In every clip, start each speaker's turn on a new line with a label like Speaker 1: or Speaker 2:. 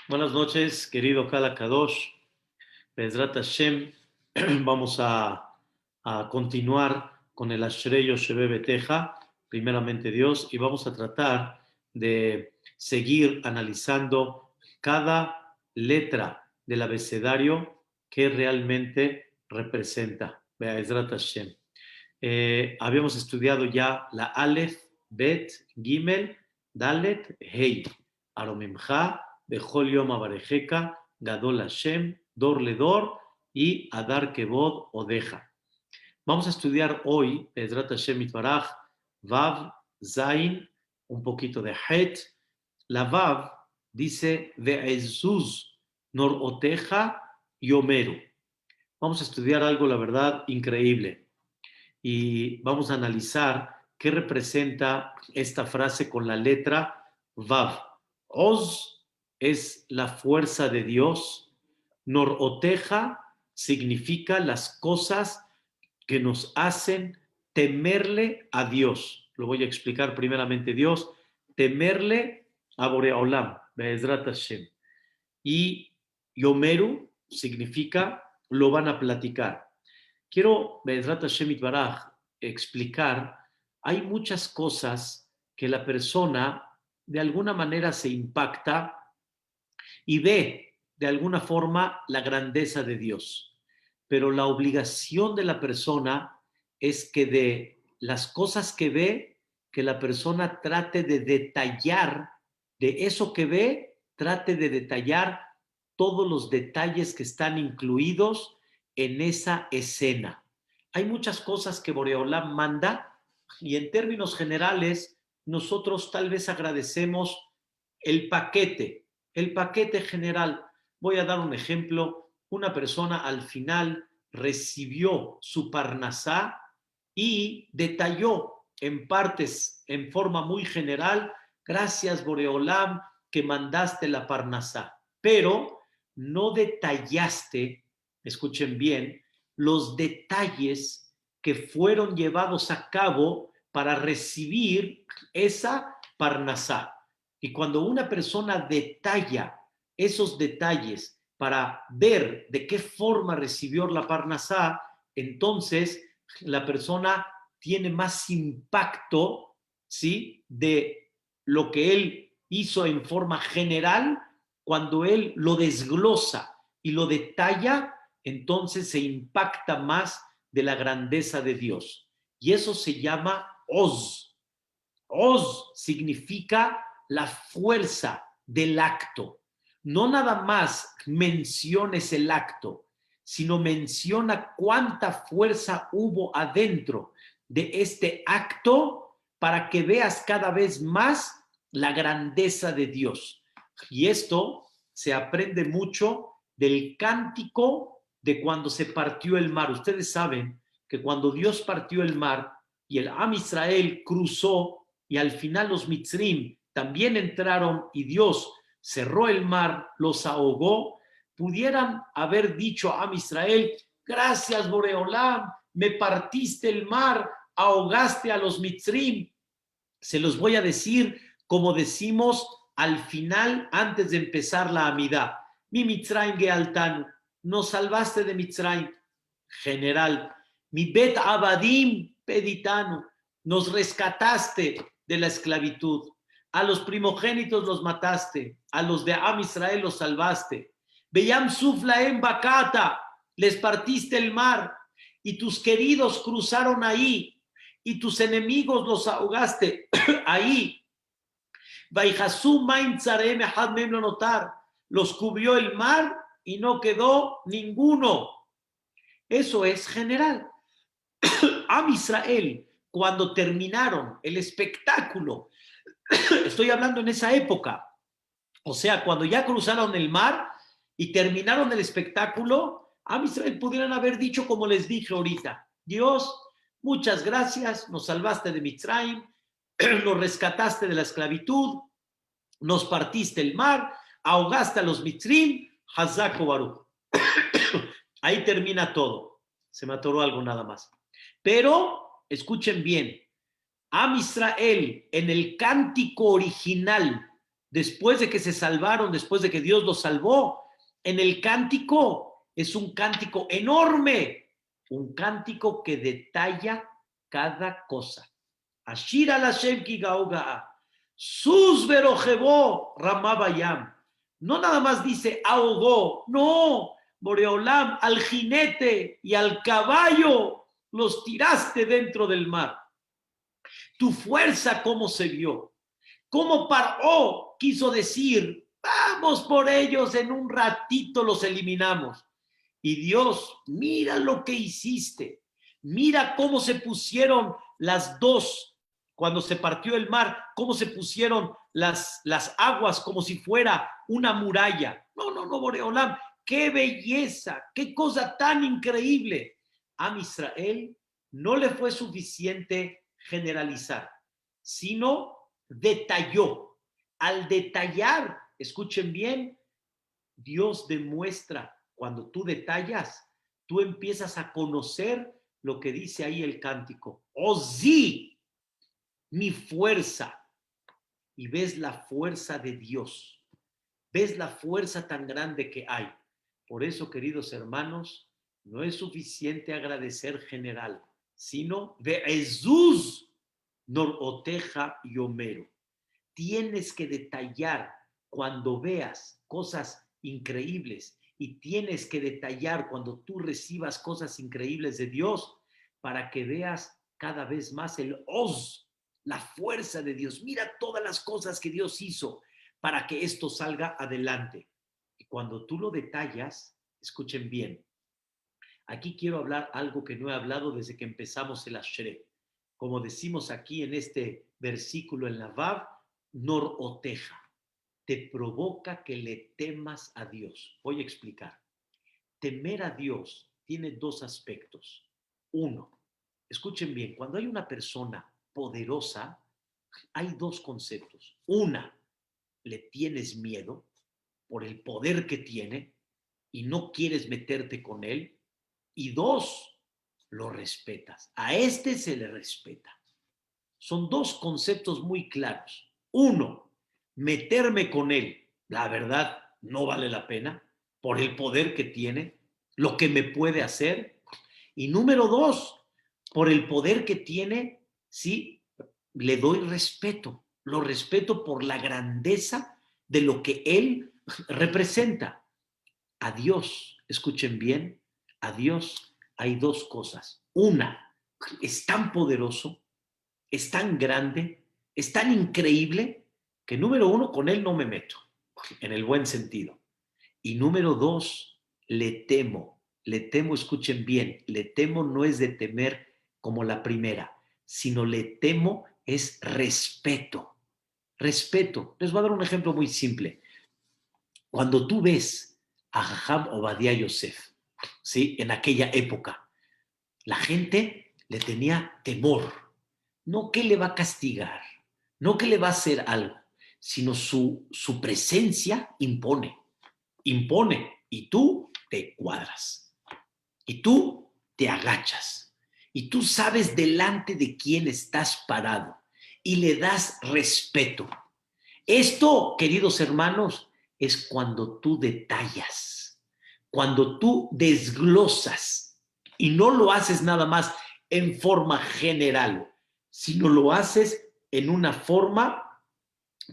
Speaker 1: Buenas noches, querido Kala Kadosh. Bezrat Hashem, vamos a continuar con el Ashrei Yosheve Beteja, primeramente Dios, y vamos a tratar de seguir analizando cada letra del abecedario que realmente representa. Bezrat Hashem. Habíamos estudiado ya la Aleph, Bet, Gimel, Dalet, Hei, Aromimcha, Bechol Yom Avarejeka, Gadol Hashem, Dor Ledor y Adar Kevod Odeja. Vamos a estudiar hoy, Ezrat Hashem Itbaraj, Vav, Zain, un poquito de Het. La Vav dice Ve'ezuz, Nor Oteja, Yomeru. Vamos a estudiar algo, la verdad, increíble y vamos a analizar qué representa esta frase con la letra Vav. Oz es la fuerza de Dios. Noroteja significa las cosas que nos hacen temerle a Dios. Lo voy a explicar primeramente Dios. Temerle a Boreolam, Be'ezrat Hashem. Y Yomeru significa lo van a platicar. Quiero, Be'ezrat Hashem Itbaraj, explicar, hay muchas cosas que la persona de alguna manera se impacta y ve de alguna forma la grandeza de Dios. Pero la obligación de la persona es que de las cosas que ve, que la persona trate de detallar, de eso que ve, trate de detallar todos los detalles que están incluidos en esa escena. Hay muchas cosas que Boreolam manda y en términos generales nosotros tal vez agradecemos el paquete general. Voy a dar un ejemplo. Una persona al final recibió su parnasá y detalló en partes, en forma muy general, gracias Boreolam que mandaste la parnasá, pero no detallaste, escuchen bien, los detalles que fueron llevados a cabo para recibir esa parnasá. Y cuando una persona detalla esos detalles para ver de qué forma recibió la parnasá, entonces la persona tiene más impacto, ¿sí?, de lo que él hizo en forma general. Cuando él lo desglosa y lo detalla, entonces se impacta más de la grandeza de Dios. Y eso se llama Oz. Oz significa la fuerza del acto. No nada más menciones el acto, sino menciona cuánta fuerza hubo adentro de este acto para que veas cada vez más la grandeza de Dios. Y esto se aprende mucho del cántico de cuando se partió el mar. Ustedes saben que cuando Dios partió el mar y el Am Israel cruzó y al final los Mitzrim también entraron y Dios cerró el mar, los ahogó, pudieran haber dicho a Am Israel, gracias Boreolam, me partiste el mar, ahogaste a los Mitzrim. Se los voy a decir como decimos al final, antes de empezar la Amidá. Mi Mitzrayim Gealtanu, nos salvaste de Mitzrayim. General, mi Bet Abadim Peditanu, nos rescataste de la esclavitud. A los primogénitos los mataste, a los de Am Israel los salvaste. Beyam Suflaem Bakata, les partiste el mar y tus queridos cruzaron ahí y tus enemigos los ahogaste ahí. Los cubrió el mar y no quedó ninguno. Eso es general. Am Israel, cuando terminaron el espectáculo, estoy hablando en esa época, o sea, cuando ya cruzaron el mar y terminaron el espectáculo, Am Israel pudieran haber dicho como les dije ahorita, Dios, muchas gracias, nos salvaste de Mitzrayim, nos rescataste de la esclavitud, nos partiste el mar, ahogaste a los Mitzrim, Hazak Baruch. Ahí termina todo. Se me atoró algo nada más. Pero, escuchen bien, Am Israel en el cántico original después de que se salvaron, después de que Dios los salvó, en el cántico es un cántico enorme, un cántico que detalla cada cosa. Ashir al Hashem ki gaoga, sus verojebó ramabayam. No nada más dice ahogó, no, Boreolam, al jinete y al caballo los tiraste dentro del mar. Tu fuerza, ¿cómo se vio? ¿Cómo Paró quiso decir, vamos por ellos, en un ratito los eliminamos? Y Dios, mira lo que hiciste, mira cómo se pusieron las dos, cuando se partió el mar, cómo se pusieron las aguas como si fuera una muralla. No, Boreolam, qué belleza, qué cosa tan increíble. A Israel no le fue suficiente generalizar, sino detalló. Al detallar, escuchen bien, Dios demuestra, cuando tú detallas, tú empiezas a conocer lo que dice ahí el cántico. Ozi, mi fuerza. Y ves la fuerza de Dios. Ves la fuerza tan grande que hay. Por eso, queridos hermanos, no es suficiente agradecer general, sino de Jesús, Noroteja y Homero. Tienes que detallar cuando veas cosas increíbles y tienes que detallar cuando tú recibas cosas increíbles de Dios para que veas cada vez más el Oz, la fuerza de Dios. Mira todas las cosas que Dios hizo para que esto salga adelante. Y cuando tú lo detallas, escuchen bien, aquí quiero hablar algo que no he hablado desde que empezamos el Ashrei. Como decimos aquí en este versículo en la Vav, Noroteja, te provoca que le temas a Dios. Voy a explicar. Temer a Dios tiene dos aspectos. Uno, escuchen bien, cuando hay una persona poderosa, hay dos conceptos. Una, le tienes miedo por el poder que tiene y no quieres meterte con él. Y dos, lo respetas. A este se le respeta. Son dos conceptos muy claros. Uno, meterme con él, la verdad, no vale la pena por el poder que tiene, lo que me puede hacer. Y número dos, por el poder que tiene, sí, le doy respeto. Lo respeto por la grandeza de lo que él representa. A Dios, escuchen bien, a Dios hay dos cosas. Una, es tan poderoso, es tan grande, es tan increíble, que número uno, con él no me meto, en el buen sentido. Y número dos, le temo, escuchen bien, le temo no es de temer como la primera, sino le temo es respeto. Respeto. Les voy a dar un ejemplo muy simple. Cuando tú ves a Jajam Obadiah Yosef, ¿sí? En aquella época, la gente le tenía temor. No que le va a castigar, no que le va a hacer algo, sino su presencia impone, impone, y tú te cuadras, y tú te agachas, y tú sabes delante de quién estás parado, y le das respeto. Esto, queridos hermanos, es cuando tú detallas, cuando tú desglosas, y no lo haces nada más en forma general, sino lo haces en una forma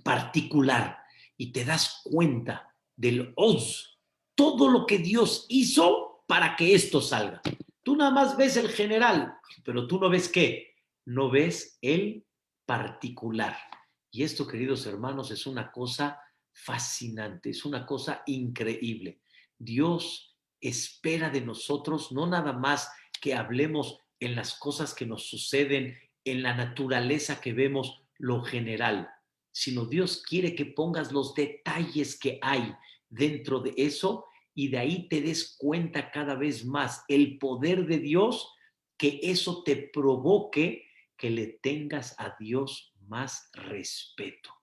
Speaker 1: particular y te das cuenta del Oz, todo lo que Dios hizo para que esto salga. Tú nada más ves el general, pero tú no ves qué, no ves el particular. Y esto, queridos hermanos, es una cosa fascinante, es una cosa increíble. Dios espera de nosotros no nada más que hablemos en las cosas que nos suceden, en la naturaleza que vemos, lo general, sino Dios quiere que pongas los detalles que hay dentro de eso y de ahí te des cuenta cada vez más el poder de Dios, que eso te provoque que le tengas a Dios más respeto,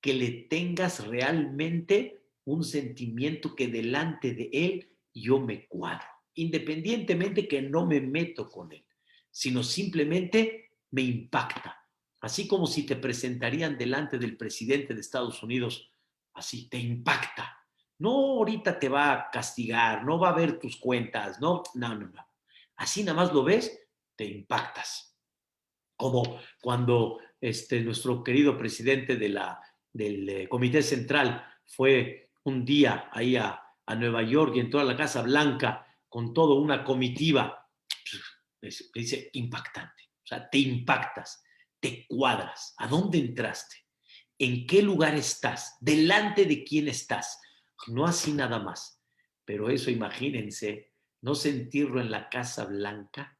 Speaker 1: que le tengas realmente un sentimiento que delante de Él yo me cuadro, independientemente que no me meto con Él, sino simplemente me impacta. así como si te presentarían delante del presidente de Estados Unidos, así te impacta. No ahorita te va a castigar, no va a ver tus cuentas, no. Así nada más lo ves, te impactas. Como cuando nuestro querido presidente del Comité Central fue un día ahí a Nueva York y entró a la Casa Blanca con toda una comitiva, dice impactante. O sea, te impactas, te cuadras. ¿A dónde entraste? ¿En qué lugar estás? ¿Delante de quién estás? No así nada más. Pero eso, imagínense, no sentirlo en la Casa Blanca,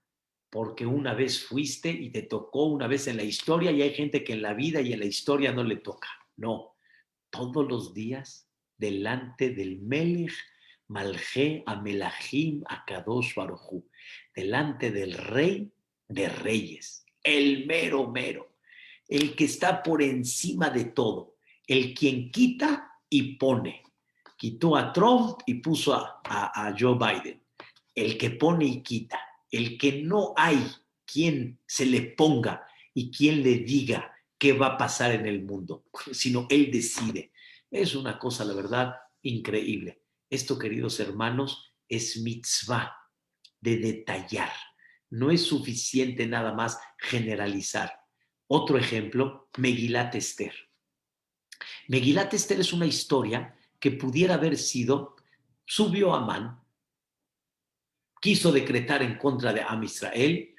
Speaker 1: porque una vez fuiste y te tocó una vez en la historia, y hay gente que en la vida y en la historia no le toca. No, todos los días delante del Melech Malje Amelahim Akadosh Barujú, delante del Rey de Reyes, el mero mero, el que está por encima de todo, el quien quita y pone. Quitó a Trump y puso a Joe Biden, el que pone y quita, el que no hay quien se le ponga y quien le diga qué va a pasar en el mundo, sino él decide. Es una cosa, la verdad, increíble. Esto, queridos hermanos, es mitzvah de detallar. No es suficiente nada más generalizar. Otro ejemplo, Megilat Esther. Megilat Esther es una historia que pudiera haber sido, subió Amán, quiso decretar en contra de Am Israel,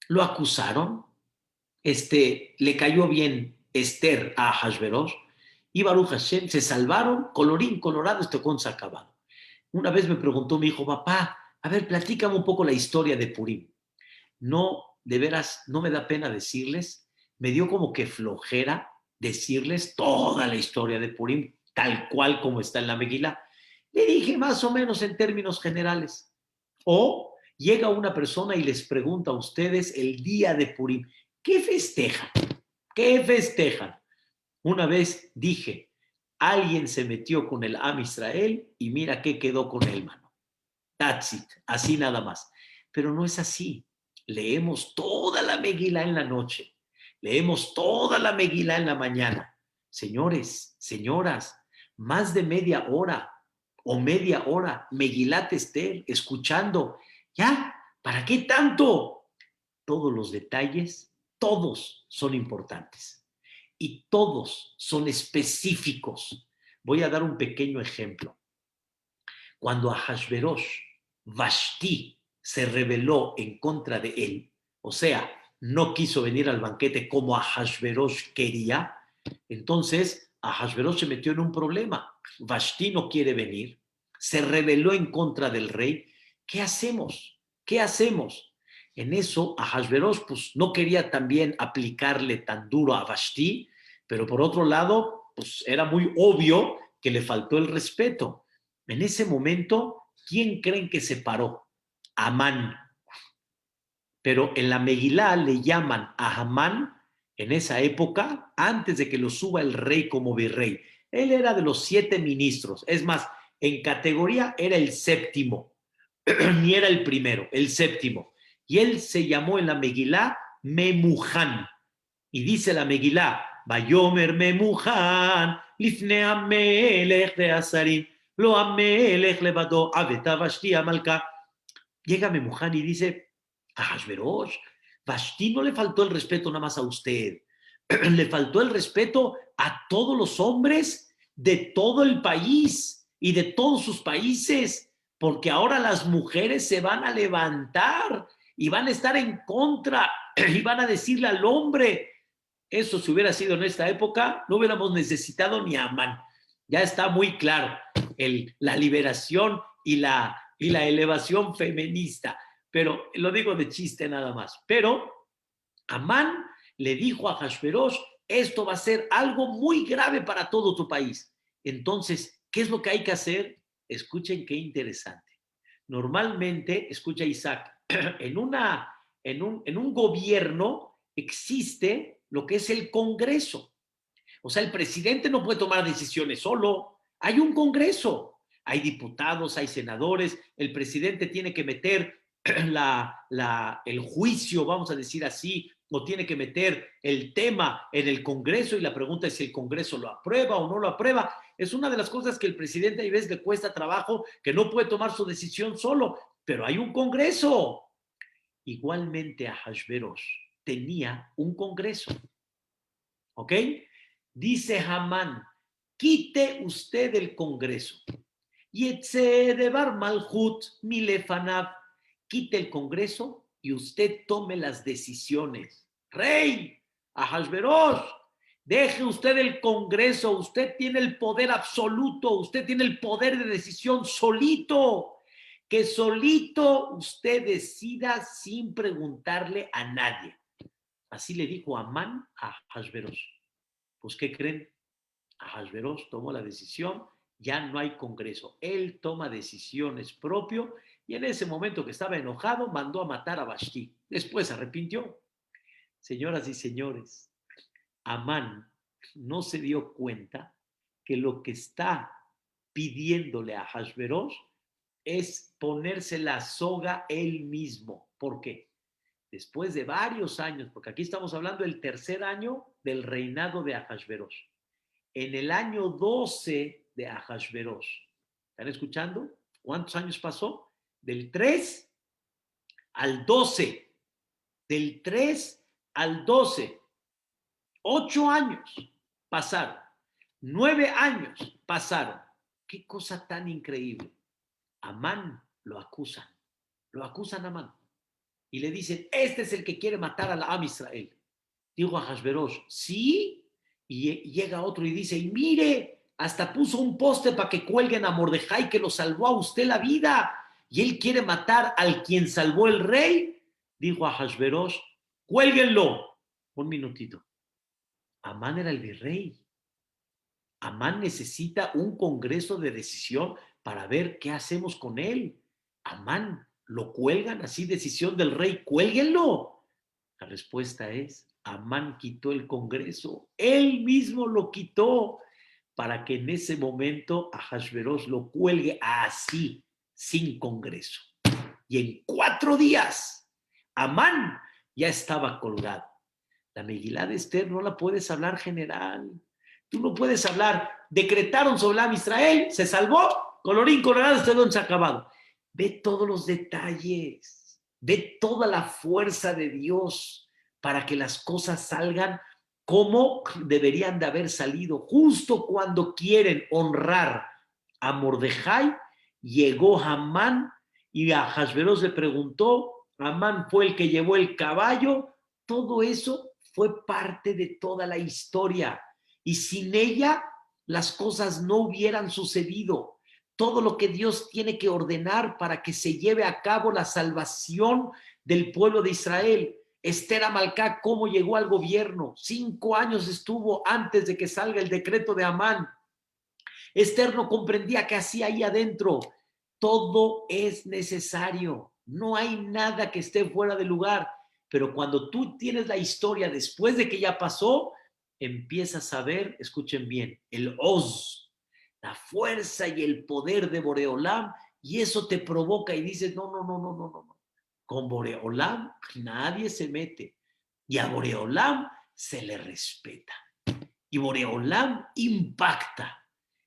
Speaker 1: lo acusaron, le cayó bien Esther a Hashverosh, y Baruch Hashem se salvaron, colorín colorado, este con se ha acabado. Una vez me preguntó mi hijo, papá, a ver, platícame un poco la historia de Purim. No, de veras, no me da pena decirles, me dio como que flojera decirles toda la historia de Purim, tal cual como está en la Megilá. Le dije más o menos en términos generales. O llega una persona y les pregunta a ustedes el día de Purim, ¿qué festejan? ¿Qué festejan? Una vez dije, alguien se metió con el Am Israel y mira qué quedó con él, mano. That's it, así nada más. Pero no es así. Leemos toda la Megilá en la noche, leemos toda la Megilá en la mañana. Señores, señoras, más de media hora o media hora, Megilat Esther, escuchando. ¿Ya? ¿Para qué tanto? Todos los detalles, todos son importantes y todos son específicos. Voy a dar un pequeño ejemplo. Cuando Ahashverosh, Vashti, se rebeló en contra de él, o sea, no quiso venir al banquete como Ahashverosh quería, entonces Ahashverosh se metió en un problema. Vashti no quiere venir, se rebeló en contra del rey. ¿Qué hacemos? ¿Qué hacemos? En eso Ahashverosh pues, no quería también aplicarle tan duro a Vashti, pero por otro lado, pues era muy obvio que le faltó el respeto. En ese momento, ¿quién creen que se paró? Amán. Pero en la Megilá le llaman a Amán en esa época, antes de que lo suba el rey como virrey. Él era de los 7 ministros. Es más, en categoría era el séptimo, ni era el primero, el séptimo. Y él se llamó en la Megilá Memuján. Y dice la Megilá, Bayomer Memuján, Lifne Amelech de Azarim, Lo Amelech levadó, Aveta Vashti Amalka. Llega Memuján y dice, a Hashverosh, Vashti no le faltó el respeto nada más a usted, le faltó el respeto a todos los hombres de todo el país y de todos sus países, porque ahora las mujeres se van a levantar y van a estar en contra y van a decirle al hombre, eso si hubiera sido en esta época, no hubiéramos necesitado ni a Amán. Ya está muy claro la liberación y la elevación feminista. Pero lo digo de chiste nada más. Pero Amán le dijo a Hashverosh, esto va a ser algo muy grave para todo tu país. Entonces, ¿qué es lo que hay que hacer? Escuchen qué interesante. Normalmente, escucha Isaac, en un gobierno existe lo que es el Congreso. O sea, el presidente no puede tomar decisiones solo. Hay un Congreso, hay diputados, hay senadores. El presidente tiene que meter el juicio, vamos a decir así, o tiene que meter el tema en el Congreso y la pregunta es si el Congreso lo aprueba o no lo aprueba. Es una de las cosas que el presidente a veces le cuesta trabajo, que no puede tomar su decisión solo, pero hay un Congreso. Igualmente Ahasverosh tenía un Congreso, ¿ok? Dice Hamán, quite usted el Congreso. Yetzedebar Malhut Milefanav, quite el Congreso y usted tome las decisiones. Rey, Ahasverosh, deje usted el Congreso, usted tiene el poder absoluto, usted tiene el poder de decisión solito, que solito usted decida sin preguntarle a nadie. Así le dijo Amán a Ahasverosh. Pues, ¿qué creen? Ahasverosh tomó la decisión, ya no hay Congreso. Él toma decisiones propio y en ese momento que estaba enojado mandó a matar a Vashti. Después se arrepintió. Señoras y señores, Amán no se dio cuenta que lo que está pidiéndole a Ahasverosh es ponerse la soga él mismo. ¿Por qué? Después de varios años, porque aquí estamos hablando del tercer año del reinado de Ahasverosh. En el año 12 de Ahasverosh. ¿Están escuchando? ¿Cuántos años pasó? Del 3 al 12. Del 3 al 12. 8 años pasaron. 9 años pasaron. Qué cosa tan increíble. Amán lo acusan. Lo acusan a Amán. Y le dicen, este es el que quiere matar a la Am Israel. Digo a Ahasverosh, ¿sí? Y llega otro y dice, y mire, hasta puso un poste para que cuelguen a Mordejai que lo salvó a usted la vida. Y él quiere matar al quien salvó el rey. Dijo a Ahasverosh, cuélguenlo. Un minutito. Amán era el virrey. Amán necesita un congreso de decisión para ver qué hacemos con él. Amán, ¿lo cuelgan así? Decisión del rey, cuélguenlo. La respuesta es, Amán quitó el Congreso, él mismo lo quitó para que en ese momento Ahasverosh lo cuelgue así, sin Congreso. Y en 4 días, Amán ya estaba colgado. La Megilá de Esther no la puedes hablar general. Tú no puedes hablar, decretaron sobre la Israel, se salvó, colorín colorado, este don se ha acabado. Ve todos los detalles, ve toda la fuerza de Dios para que las cosas salgan como deberían de haber salido. Justo cuando quieren honrar a Mordejai, llegó Hamán y a Ahasverosh le preguntó, Hamán fue el que llevó el caballo, todo eso fue parte de toda la historia y sin ella las cosas no hubieran sucedido. Todo lo que Dios tiene que ordenar para que se lleve a cabo la salvación del pueblo de Israel. Esther Amalcá, ¿cómo llegó al gobierno? 5 años estuvo antes de que salga el decreto de Amán. Esther no comprendía qué hacía ahí adentro. Todo es necesario. No hay nada que esté fuera de lugar. Pero cuando tú tienes la historia después de que ya pasó, empiezas a ver, escuchen bien, el Oz, la fuerza y el poder de Boreolam, y eso te provoca y dices, no, no, no, no, no, no. Con Boreolam nadie se mete. Y a Boreolam se le respeta. Y Boreolam impacta.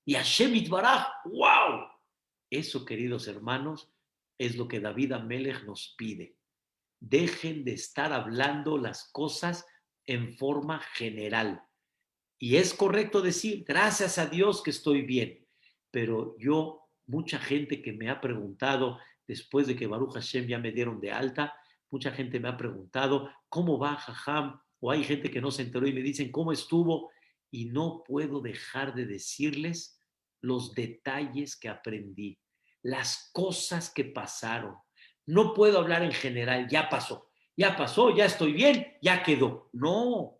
Speaker 1: Y Hashem Itbaraj, ¡wow! Eso, queridos hermanos, es lo que David Amelech nos pide. Dejen de estar hablando las cosas en forma general. Y es correcto decir, gracias a Dios que estoy bien. Pero mucha gente que me ha preguntado, después de que Baruch Hashem ya me dieron de alta, mucha gente me ha preguntado, ¿cómo va Jajam? O hay gente que no se enteró y me dicen, ¿cómo estuvo? Y no puedo dejar de decirles los detalles que aprendí, las cosas que pasaron. No puedo hablar en general, ya pasó, ya estoy bien, ya quedó. No,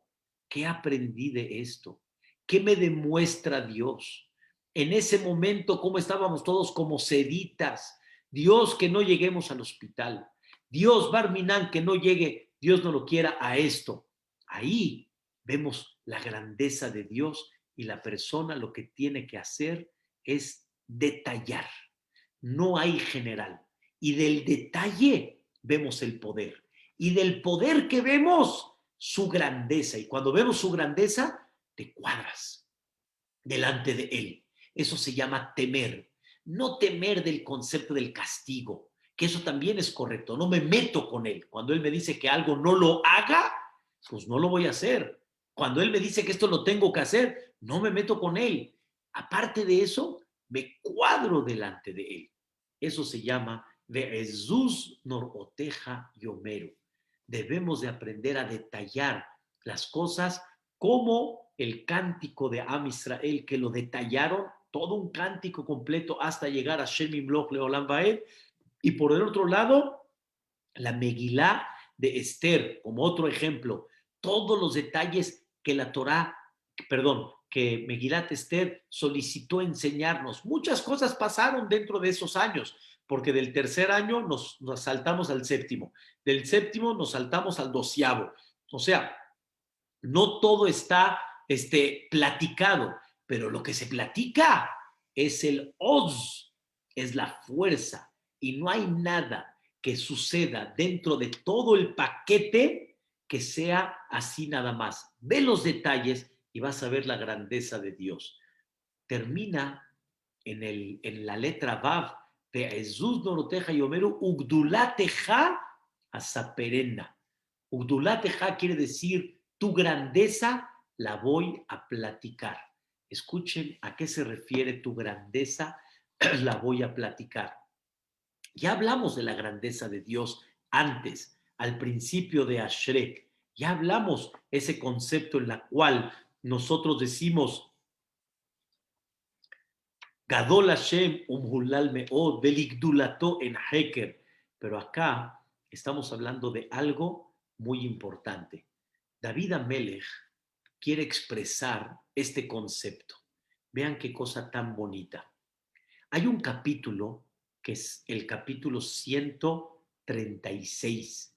Speaker 1: ¿qué aprendí de esto? ¿Qué me demuestra Dios? En ese momento, ¿cómo estábamos todos como seditas? Dios, que no lleguemos al hospital. Dios, Barminan, que no llegue, Dios no lo quiera, a esto. Ahí vemos la grandeza de Dios y la persona lo que tiene que hacer es detallar. No hay general. Y del detalle vemos el poder. Y del poder que vemos,
Speaker 2: su grandeza. Y cuando vemos su grandeza, te cuadras delante de él. Eso se llama temer. No temer del concepto del castigo, que eso también es correcto. No me meto con él. Cuando él me dice que algo no lo haga, pues no lo voy a hacer. Cuando él me dice que esto lo tengo que hacer, no me meto con él. Aparte de eso, me cuadro delante de él. Eso se llama Jesús Noroteja y Homero. Debemos de aprender a detallar las cosas como el cántico de Am Israel, que lo detallaron, todo un cántico completo hasta llegar a Shem Imloch Leolam Vaed. Y por el otro lado, la Megilá de Esther, como otro ejemplo, todos los detalles que la Torá, perdón, que Megilat Esther solicitó enseñarnos. Muchas cosas pasaron dentro de esos años, porque del tercer año nos saltamos al séptimo, del séptimo nos saltamos al 12º. O sea, no todo está platicado, pero lo que se platica es el Oz, es la fuerza, y no hay nada que suceda dentro de todo el paquete que sea así nada más. Ve los detalles y vas a ver la grandeza de Dios. Termina en la letra Vav de Jesús Noroteja y Homero, Ugdulateja Asaperena. Ugdulateja quiere decir tu grandeza la voy a platicar. Escuchen a qué se refiere tu grandeza, la voy a platicar. Ya hablamos de la grandeza de Dios antes, al principio de Ashrek. Ya hablamos ese concepto en la cual nosotros decimos Gadol Hashem umhulal meod veligdulato en heker. Pero acá estamos hablando de algo muy importante. David Amelech quiere expresar este concepto. Vean qué cosa tan bonita. Hay un capítulo que es el capítulo 136.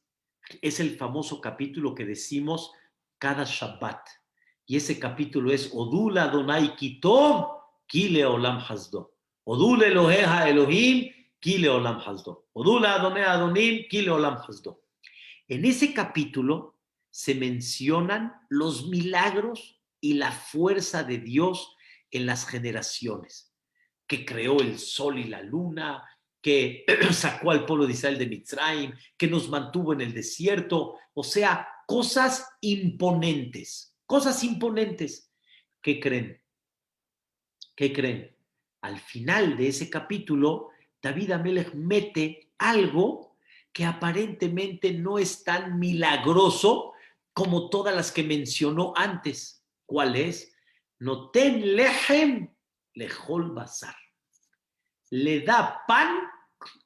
Speaker 2: Es el famoso capítulo que decimos cada Shabbat. Y ese capítulo es Odula Adonai Kitov Kile Olam Hasdo. Odula Eloheja Elohim Kile Olam Hasdo. Odula Adonai Adonim Kile Olam Hasdo. En ese capítulo se mencionan los milagros y la fuerza de Dios en las generaciones, que creó el sol y la luna, que sacó al pueblo de Israel de Mitzrayim, que nos mantuvo en el desierto, o sea, cosas imponentes, cosas imponentes. ¿Qué creen? ¿Qué creen? Al final de ese capítulo, David Amelech mete algo que aparentemente no es tan milagroso como todas las que mencionó antes. ¿Cuál es? Noten lehem lejol basar. Le da pan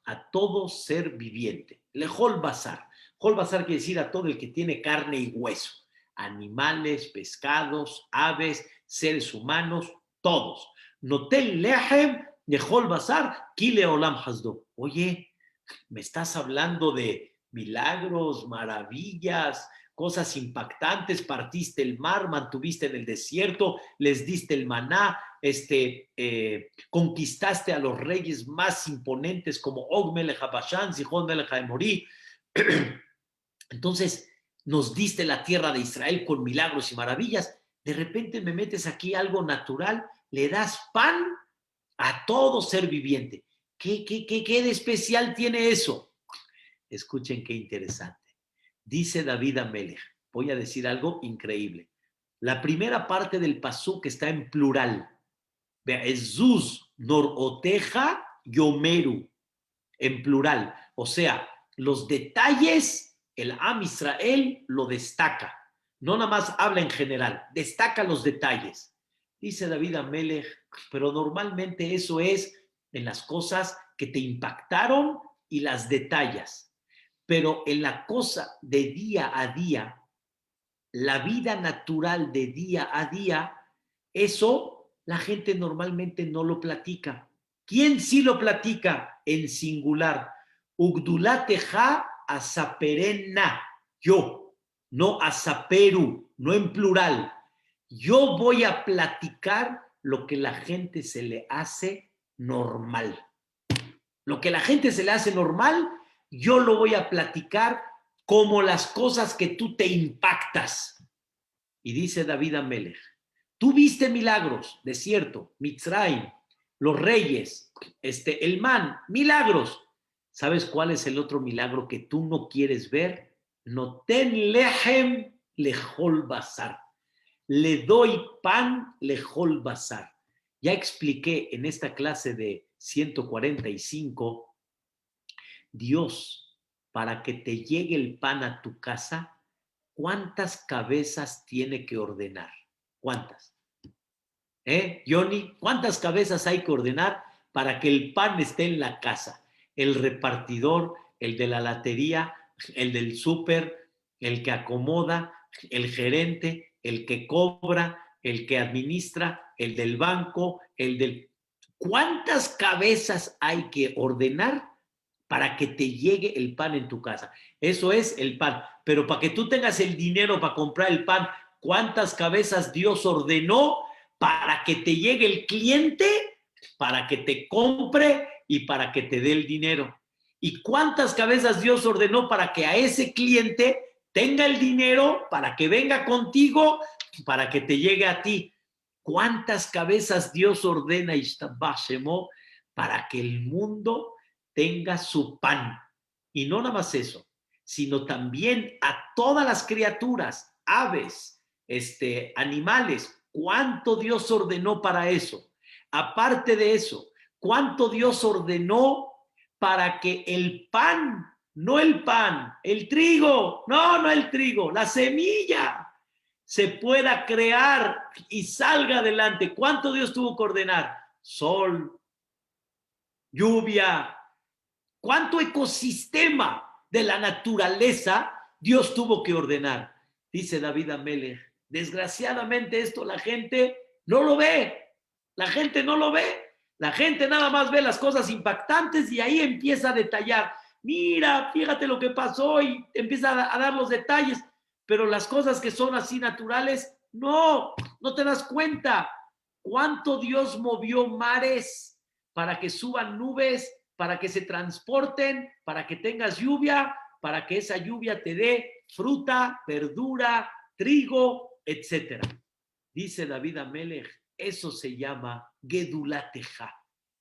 Speaker 2: a todo ser viviente. Lejol basar. Jol basar quiere decir a todo el que tiene carne y hueso. Animales, pescados, aves, seres humanos, todos. Noten lehem lejol basar, kile olam hasdo. Oye, me estás hablando de milagros, maravillas, cosas impactantes, partiste el mar, mantuviste en el desierto, les diste el maná, conquistaste a los reyes más imponentes como Og Melech HaBashan, Sihón Melech HaEmorí. Entonces, nos diste la tierra de Israel con milagros y maravillas. De repente me metes aquí algo natural, le das pan a todo ser viviente. ¿Qué de especial tiene eso? Escuchen qué interesante. Dice David Amelech, voy a decir algo increíble. La primera parte del pasuk está en plural. Jesús noroteja yomeru, en plural. O sea, los detalles, el Am Israel lo destaca. No nada más habla en general, destaca los detalles. Dice David Amelech, pero normalmente eso es en las cosas que te impactaron y las detallas. Pero en la cosa de día a día, la vida natural de día a día, eso la gente normalmente no lo platica. ¿Quién sí lo platica? En singular. Ugdulateja asaperena. Yo, no asaperu, no en plural. Yo voy a platicar lo que la gente se le hace normal. Lo que la gente se le hace normal, yo lo voy a platicar como las cosas que tú te impactas. Y dice David Amelech, tú viste milagros, desierto, Mitzrayim, los reyes, el man, milagros. ¿Sabes cuál es el otro milagro que tú no quieres ver? Noten lehem lejol basar. Le doy pan lejol basar. Ya expliqué en esta clase de 145, Dios, para que te llegue el pan a tu casa, ¿cuántas cabezas tiene que ordenar? ¿Cuántas? Johnny, ¿cuántas cabezas hay que ordenar para que el pan esté en la casa? El repartidor, el de la latería, el del súper, el que acomoda, el gerente, el que cobra, el que administra, el del banco, el del... ¿Cuántas cabezas hay que ordenar para que te llegue el pan en tu casa? Eso es el pan. Pero para que tú tengas el dinero para comprar el pan, ¿cuántas cabezas Dios ordenó para que te llegue el cliente, para que te compre y para que te dé el dinero? ¿Y cuántas cabezas Dios ordenó para que a ese cliente tenga el dinero, para que venga contigo, para que te llegue a ti? ¿Cuántas cabezas Dios ordena para que el mundo tenga su pan? Y no nada más eso, sino también a todas las criaturas, aves, animales. ¿Cuánto Dios ordenó para eso? Aparte de eso, ¿cuánto Dios ordenó para que el pan, no el pan, el trigo, no el trigo, la semilla se pueda crear y salga adelante? ¿Cuánto Dios tuvo que ordenar? Sol, lluvia, ¿cuánto ecosistema de la naturaleza Dios tuvo que ordenar? Dice David Amelech, desgraciadamente esto la gente no lo ve. La gente no lo ve. La gente nada más ve las cosas impactantes y ahí empieza a detallar. Mira, fíjate lo que pasó y empieza a dar los detalles. Pero las cosas que son así naturales, no te das cuenta. ¿Cuánto Dios movió mares para que suban nubes, para que se transporten, para que tengas lluvia, para que esa lluvia te dé fruta, verdura, trigo, etcétera? Dice David Amelech, eso se llama Gedulateja.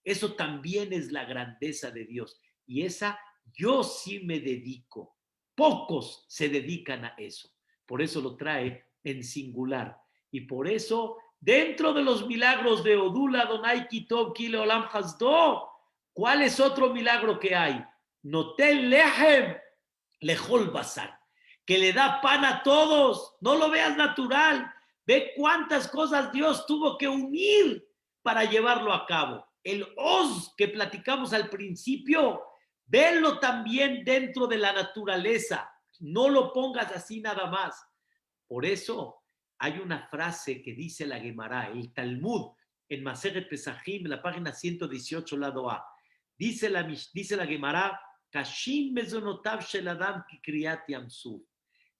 Speaker 2: Eso también es la grandeza de Dios. Y esa yo sí me dedico. Pocos se dedican a eso. Por eso lo trae en singular. Y por eso, dentro de los milagros de Odula, Donai Kitov, Kile Olam Hasdo, ¿cuál es otro milagro que hay? Notel Lehem Lejol Basar, que le da pan a todos. No lo veas natural. Ve cuántas cosas Dios tuvo que unir para llevarlo a cabo. El Oz que platicamos al principio, velo también dentro de la naturaleza. No lo pongas así nada más. Por eso hay una frase que dice la Gemara, el Talmud, en Maseret Pesachim, en la página 118, lado A. Dice la Gemara, Kashim mezonotav shel adam ki kriyat yamsuf.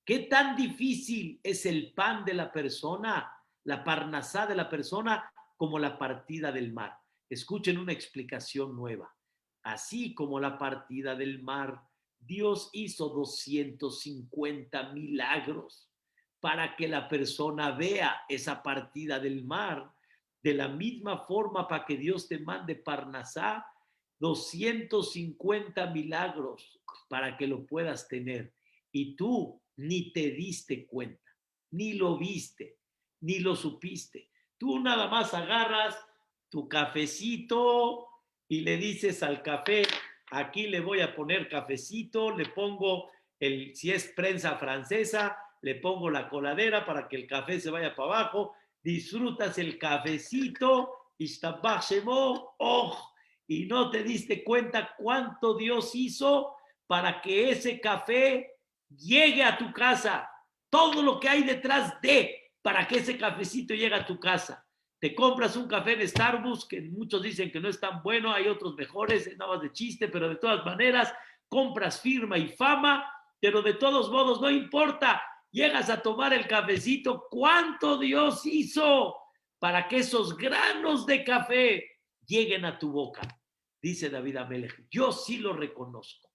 Speaker 2: ¿Qué tan difícil es el pan de la persona, la parnasá de la persona, como la partida del mar? Escuchen una explicación nueva. Así como la partida del mar, Dios hizo 250 milagros para que la persona vea esa partida del mar. De la misma forma, para que Dios te mande parnasá, 250 milagros para que lo puedas tener. Y tú ni te diste cuenta, ni lo viste, ni lo supiste. Tú nada más agarras tu cafecito y le dices al café, aquí le voy a poner cafecito, le pongo si es prensa francesa, le pongo la coladera para que el café se vaya para abajo, disfrutas el cafecito, y no te diste cuenta cuánto Dios hizo para que ese café llegue a tu casa. Todo lo que hay detrás para que ese cafecito llegue a tu casa. Te compras un café en Starbucks, que muchos dicen que no es tan bueno, hay otros mejores, nada más de chiste, pero de todas maneras, compras firma y fama, pero de todos modos no importa. Llegas a tomar el cafecito, ¿cuánto Dios hizo para que esos granos de café lleguen a tu boca? Dice David Amelech, yo sí lo reconozco.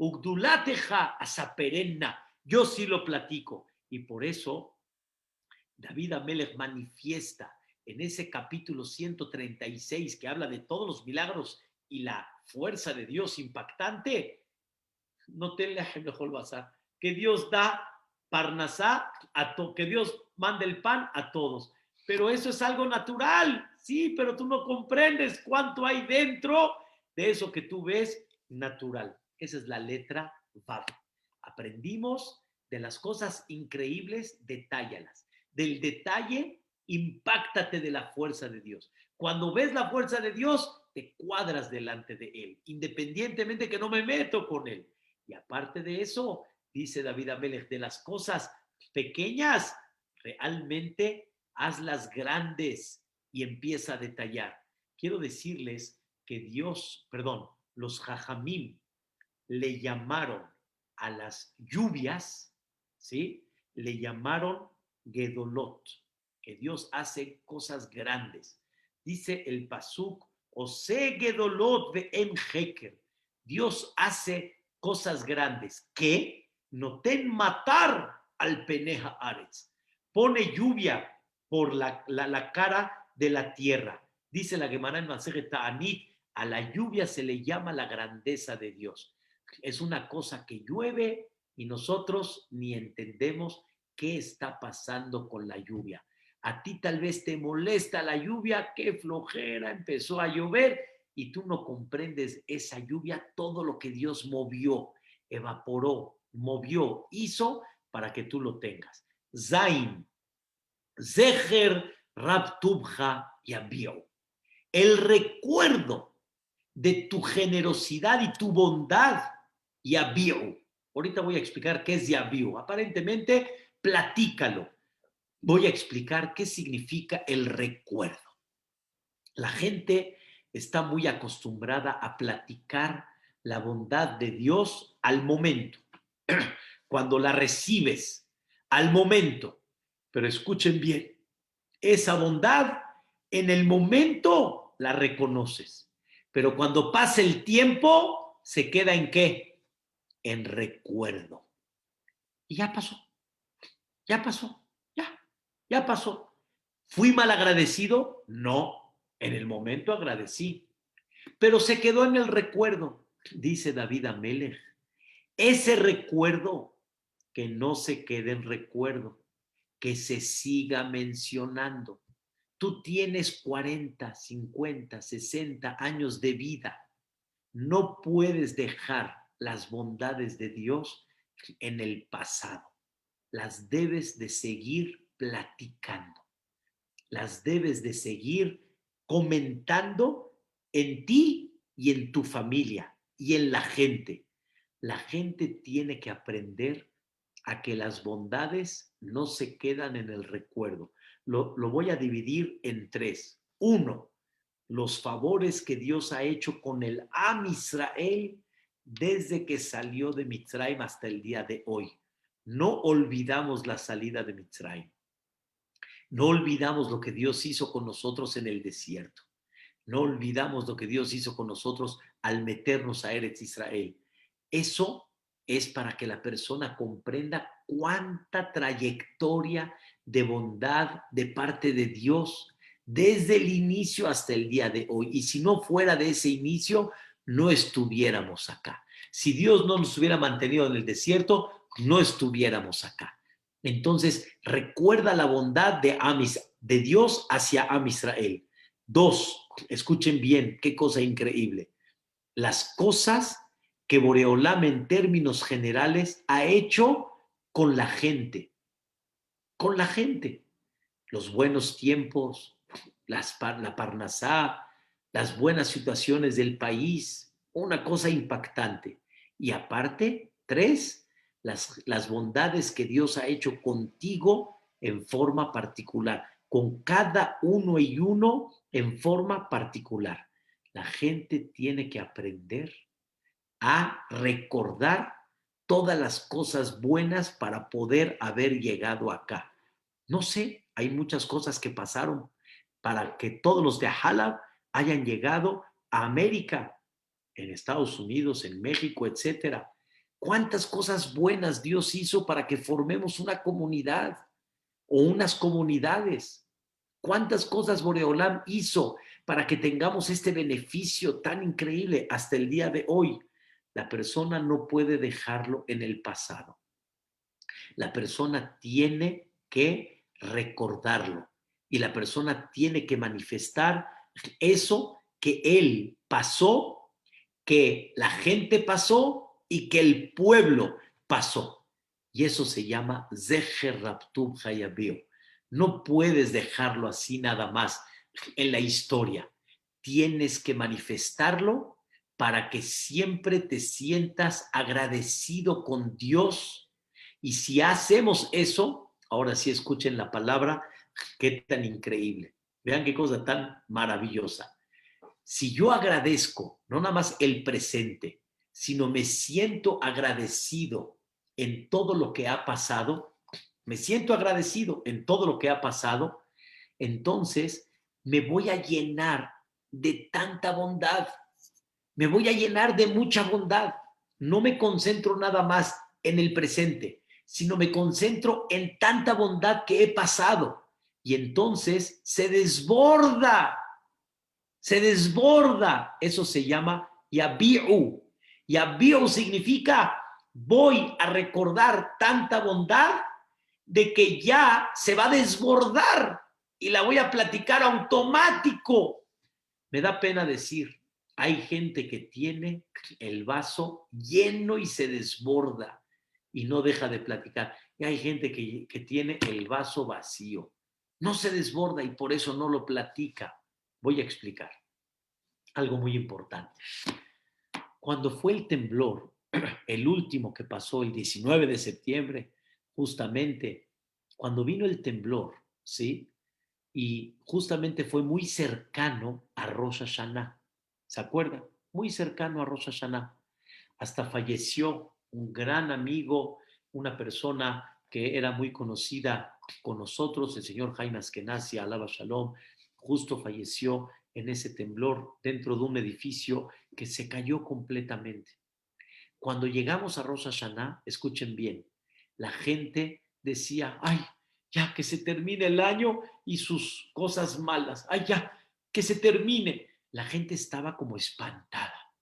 Speaker 2: Ugdulateja asaperenna. Yo sí lo platico. Y por eso David Amelech manifiesta en ese capítulo 136 que habla de todos los milagros y la fuerza de Dios impactante. No te mejor bazar. Que Dios da parnasá que Dios manda el pan a todos. Pero eso es algo natural, sí, pero tú no comprendes cuánto hay dentro de eso que tú ves natural. Esa es la letra Vav. Aprendimos de las cosas increíbles, detállalas. Del detalle, impáctate de la fuerza de Dios. Cuando ves la fuerza de Dios, te cuadras delante de Él, independientemente que no me meto con Él. Y aparte de eso, dice David Amelech, de las cosas pequeñas, realmente hazlas grandes y empieza a detallar. Quiero decirles que los jajamim le llamaron a las lluvias, ¿sí? Le llamaron Gedolot, que Dios hace cosas grandes. Dice el pasuk, Ose Gedolot ve'em heker. Dios hace cosas grandes que noten matar al peneja aretz. Pone lluvia por la cara de la tierra. Dice la Gemara en Masejet Ta'anit, a la lluvia se le llama la grandeza de Dios. Es una cosa que llueve y nosotros ni entendemos qué está pasando con la lluvia. A ti tal vez te molesta la lluvia, qué flojera, empezó a llover y tú no comprendes esa lluvia, todo lo que Dios movió, evaporó, movió, hizo para que tú lo tengas. Zain, Zeher Rabtubja Yabiau. El recuerdo de tu generosidad y tu bondad, Yabiu. Ahorita voy a explicar qué es Yabiu. Aparentemente, platícalo. Voy a explicar qué significa el recuerdo. La gente está muy acostumbrada a platicar la bondad de Dios al momento, cuando la recibes, al momento. Pero escuchen bien, esa bondad en el momento la reconoces, pero cuando pasa el tiempo se queda en ¿qué? En recuerdo. Y ya pasó, ya pasó, ya pasó. ¿Fui mal agradecido? No, en el momento agradecí, pero se quedó en el recuerdo, dice David Amelech. Ese recuerdo, que no se quede en recuerdo, que se siga mencionando. Tú tienes 40, 50, 60 años de vida. No puedes dejar las bondades de Dios en el pasado. Las debes de seguir platicando. Las debes de seguir comentando en ti y en tu familia y en la gente. La gente tiene que aprender a que las bondades no se quedan en el recuerdo. Lo voy a dividir en tres. Uno, los favores que Dios ha hecho con el Am Israel desde que salió de Mitzrayim hasta el día de hoy. No olvidamos la salida de Mitzrayim. No olvidamos lo que Dios hizo con nosotros en el desierto. No olvidamos lo que Dios hizo con nosotros al meternos a Eretz Israel. Eso es para que la persona comprenda cuánta trayectoria de bondad de parte de Dios desde el inicio hasta el día de hoy. Y si no fuera de ese inicio, no estuviéramos acá. Si Dios no nos hubiera mantenido en el desierto, no estuviéramos acá. Entonces, recuerda la bondad de Dios hacia Am Israel. Dos, escuchen bien, qué cosa increíble. Las cosas que Boreolam en términos generales ha hecho con la gente. Con la gente. Los buenos tiempos, la parnasá, las buenas situaciones del país. Una cosa impactante. Y aparte, tres, las bondades que Dios ha hecho contigo en forma particular, con cada uno y uno en forma particular. La gente tiene que aprender a recordar todas las cosas buenas para poder haber llegado acá. No sé, hay muchas cosas que pasaron para que todos los de Jalab hayan llegado a América, en Estados Unidos, en México, etcétera. ¿Cuántas cosas buenas Dios hizo para que formemos una comunidad o unas comunidades? ¿Cuántas cosas Boreolam hizo para que tengamos este beneficio tan increíble hasta el día de hoy? La persona no puede dejarlo en el pasado. La persona tiene que recordarlo y la persona tiene que manifestar eso que él pasó, que la gente pasó y que el pueblo pasó. Y eso se llama Zecher Raptub Hayabio. No puedes dejarlo así nada más en la historia. Tienes que manifestarlo para que siempre te sientas agradecido con Dios. Y si hacemos eso, ahora sí escuchen la palabra, qué tan increíble. Vean qué cosa tan maravillosa. Si yo agradezco, no nada más el presente, sino me siento agradecido en todo lo que ha pasado, me siento agradecido en todo lo que ha pasado, entonces me voy a llenar de tanta bondad, me voy a llenar de mucha bondad. No me concentro nada más en el presente, sino me concentro en tanta bondad que he pasado. Y entonces se desborda. Eso se llama Yabi'u. Yabi'u significa voy a recordar tanta bondad de que ya se va a desbordar y la voy a platicar automático. Me da pena decir, hay gente que tiene el vaso lleno y se desborda y no deja de platicar. Y hay gente que tiene el vaso vacío, no se desborda y por eso no lo platica. Voy a explicar algo muy importante. Cuando fue el temblor, el último que pasó el 19 de septiembre, justamente cuando vino el temblor, ¿sí? Y justamente fue muy cercano a Rosh Hashanah. ¿Se acuerdan? Muy cercano a Rosh Hashanah. Hasta falleció un gran amigo, una persona que era muy conocida con nosotros, el señor Jaime Askenazi, alaba Shalom, justo falleció en ese temblor dentro de un edificio que se cayó completamente. Cuando llegamos a Rosh Hashanah, escuchen bien, la gente decía, ay, ya que se termine el año y sus cosas malas, ay, ya, que se termine. La gente estaba como espantada,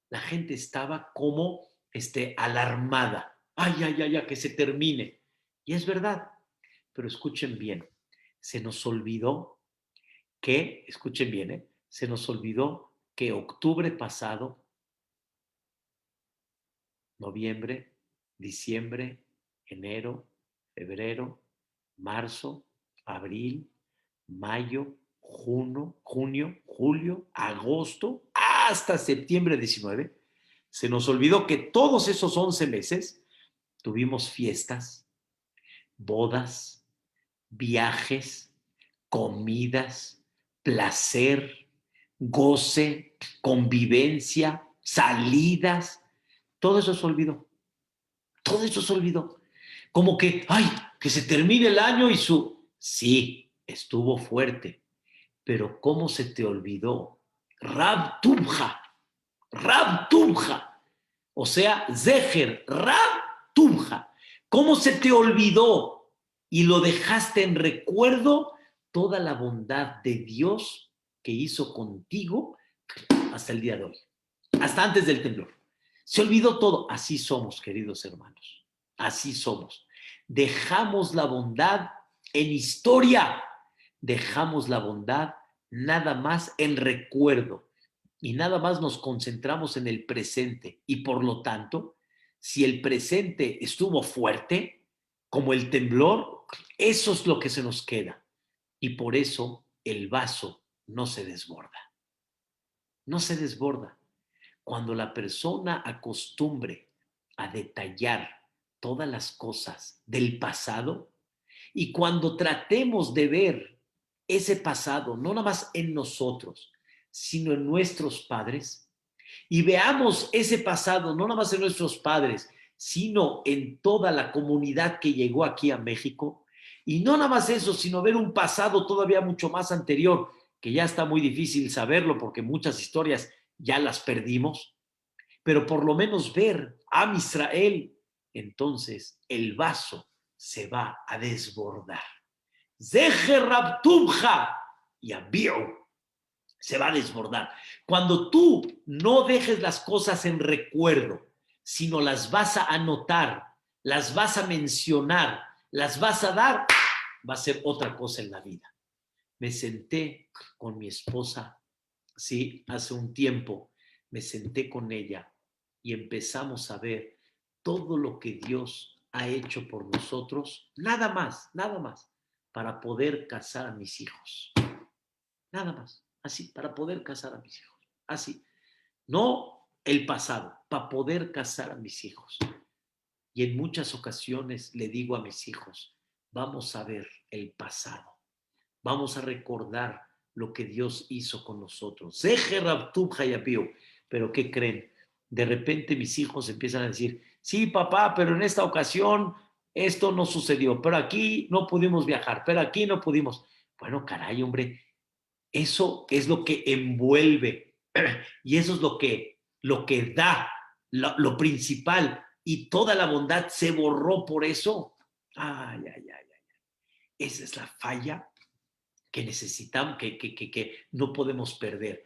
Speaker 2: la gente estaba como alarmada, ay, ay, ay, ya, que se termine. Y es verdad, pero escuchen bien, se nos olvidó que, escuchen bien, se nos olvidó que octubre pasado, noviembre, diciembre, enero, febrero, marzo, abril, mayo, junio, julio, agosto, hasta septiembre 19, se nos olvidó que todos esos 11 meses tuvimos fiestas, bodas, viajes, comidas, placer, goce, convivencia, salidas. Todo eso se olvidó. Todo eso se olvidó. Como que, ay, que se termine el año y su... Sí, estuvo fuerte, pero ¿cómo se te olvidó? Rab Tubja, Rab Tubja. O sea, Zeher, Rab Tubja. ¿Cómo se te olvidó y lo dejaste en recuerdo toda la bondad de Dios que hizo contigo hasta el día de hoy, hasta antes del temblor? Se olvidó todo. Así somos, queridos hermanos. Así somos. Dejamos la bondad en historia. Dejamos la bondad nada más en recuerdo. Y nada más nos concentramos en el presente. Y por lo tanto, si el presente estuvo fuerte, como el temblor, eso es lo que se nos queda. Y por eso el vaso no se desborda. No se desborda. Cuando la persona acostumbre a detallar todas las cosas del pasado y cuando tratemos de ver ese pasado, no nada más en nosotros, sino en nuestros padres, y veamos ese pasado, no nada más en nuestros padres, sino en toda la comunidad que llegó aquí a México, y no nada más eso, sino ver un pasado todavía mucho más anterior, que ya está muy difícil saberlo porque muchas historias ya las perdimos, pero por lo menos ver a Israel, entonces el vaso se va a desbordar. Zeher Rabtumja y Abiu se va a desbordar. Cuando tú no dejes las cosas en recuerdo, sino las vas a anotar, las vas a mencionar, las vas a dar, va a ser otra cosa en la vida. Me senté con mi esposa, sí, hace un tiempo, me senté con ella y empezamos a ver todo lo que Dios ha hecho por nosotros, nada más, para poder casar a mis hijos. Nada más, así, para poder casar a mis hijos. Así, no el pasado, para poder casar a mis hijos. Y en muchas ocasiones le digo a mis hijos, vamos a ver el pasado, vamos a recordar lo que Dios hizo con nosotros. Pero ¿qué creen? De repente mis hijos empiezan a decir, sí, papá, pero en esta ocasión esto no sucedió, pero aquí no pudimos viajar, pero aquí no pudimos. Bueno, caray, hombre, eso es lo que envuelve y eso es lo que da, lo principal, y toda la bondad se borró por eso. Ay, ay, ay, ay. Esa es la falla que necesitamos, que no podemos perder.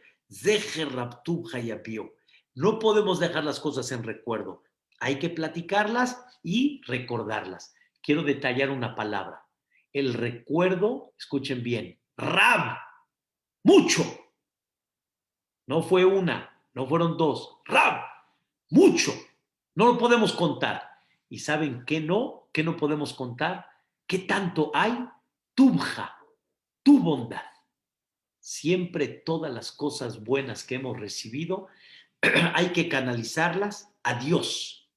Speaker 2: No podemos dejar las cosas en recuerdo. Hay que platicarlas y recordarlas. Quiero detallar una palabra. El recuerdo, escuchen bien, Rab, mucho. No fue una, no fueron dos. Rab, mucho. No lo podemos contar. ¿Y saben qué no? ¿Qué no podemos contar? ¿Qué tanto hay? Tubja, tu bondad. Siempre todas las cosas buenas que hemos recibido hay que canalizarlas a Dios.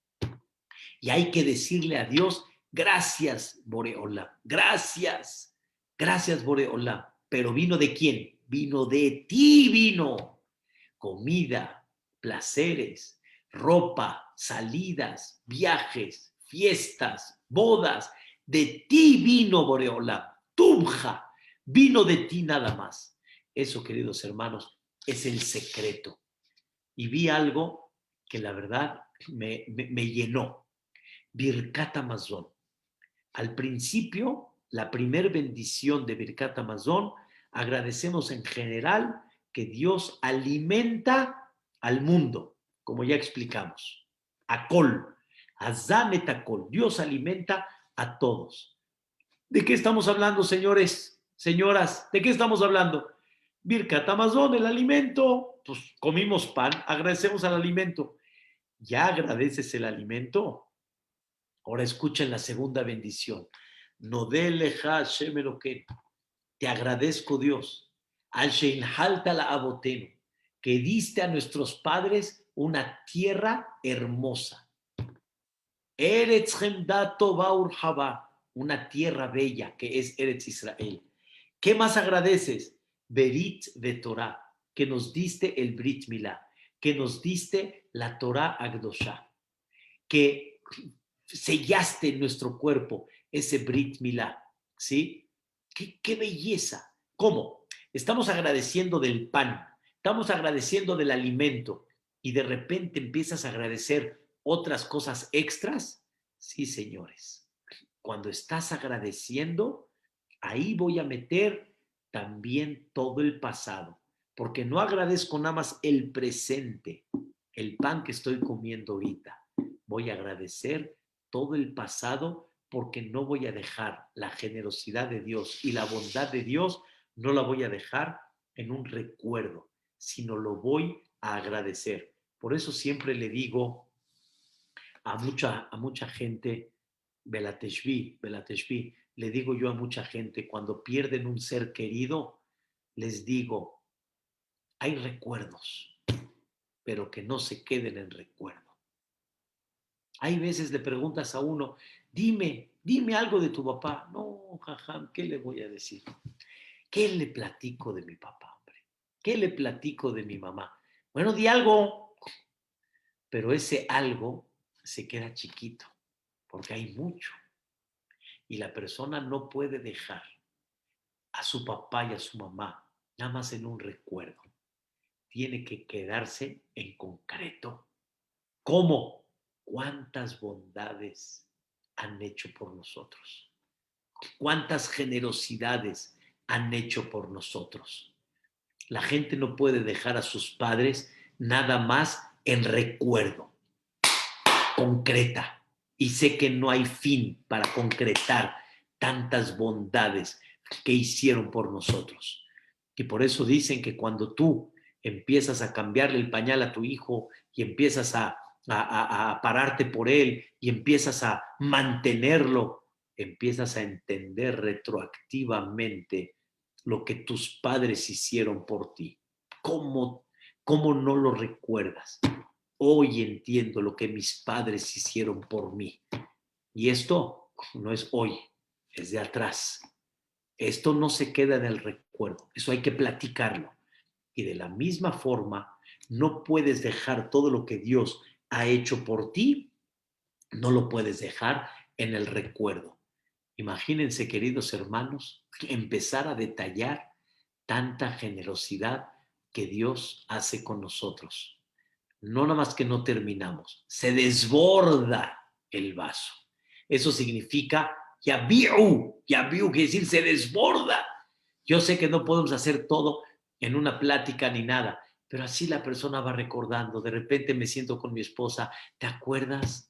Speaker 2: Y hay que decirle a Dios, gracias, Boreola, gracias, gracias, Boreola. Pero ¿vino de quién? Vino de ti, vino. Comida, placeres, ropa, salidas, viajes, fiestas, bodas. De ti vino, Boreola, Tubja, vino de ti nada más. Eso, queridos hermanos, es el secreto. Y vi algo que la verdad me llenó. Birkat Hamazon. Al principio, la primer bendición de Birkat Hamazon, agradecemos en general que Dios alimenta al mundo, como ya explicamos. Akol, Azamet Akol. Dios alimenta a todos. ¿De qué estamos hablando, señores, señoras? ¿De qué estamos hablando? Birkat Hamazon, el alimento. Pues comimos pan, agradecemos al alimento. ¿Ya agradeces el alimento? Ahora escuchen la segunda bendición. Nodeleja Hashem Elokeinu. Te agradezco, Dios, al Sheinhalta la Abotenu, que diste a nuestros padres una tierra hermosa. Eretz Hemdato Baur Haba, una tierra bella que es Eretz Israel. ¿Qué más agradeces? Berit de Torah, que nos diste el Brit Milá, que nos diste la Torah Agdoshá, que sellaste en nuestro cuerpo ese Brit Milá, ¿sí? ¡Qué belleza! ¿Cómo? Estamos agradeciendo del pan, estamos agradeciendo del alimento y de repente empiezas a agradecer otras cosas extras. Sí, señores. Cuando estás agradeciendo, ahí voy a meter también todo el pasado, porque no agradezco nada más el presente, el pan que estoy comiendo ahorita. Voy a agradecer todo el pasado porque no voy a dejar la generosidad de Dios y la bondad de Dios, no la voy a dejar en un recuerdo, sino lo voy a agradecer. Por eso siempre le digo a mucha gente, Belateshvi, le digo yo a mucha gente, cuando pierden un ser querido, les digo, hay recuerdos, pero que no se queden en recuerdo. Hay veces le preguntas a uno, dime algo de tu papá. No, jajam, ¿qué le voy a decir? ¿Qué le platico de mi papá, hombre? ¿Qué le platico de mi mamá? Bueno, di algo, pero ese algo se queda chiquito, porque hay mucho. Y la persona no puede dejar a su papá y a su mamá nada más en un recuerdo. Tiene que quedarse en concreto. ¿Cómo? ¿Cuántas bondades han hecho por nosotros? ¿Cuántas generosidades han hecho por nosotros? La gente no puede dejar a sus padres nada más en recuerdo, concreta. Y sé que no hay fin para concretar tantas bondades que hicieron por nosotros. Y por eso dicen que cuando tú empiezas a cambiarle el pañal a tu hijo y empiezas a pararte por él y empiezas a mantenerlo, empiezas a entender retroactivamente lo que tus padres hicieron por ti. ¿Cómo no lo recuerdas? Hoy entiendo lo que mis padres hicieron por mí. Y esto no es hoy, es de atrás. Esto no se queda en el recuerdo, eso hay que platicarlo. Y de la misma forma, no puedes dejar todo lo que Dios ha hecho por ti, no lo puedes dejar en el recuerdo. Imagínense, queridos hermanos, empezar a detallar tanta generosidad que Dios hace con nosotros. No nada más que no terminamos, se desborda el vaso. Eso significa yabiu quiere decir se desborda. Yo sé que no podemos hacer todo en una plática ni nada, pero así la persona va recordando. De repente me siento con mi esposa, ¿te acuerdas?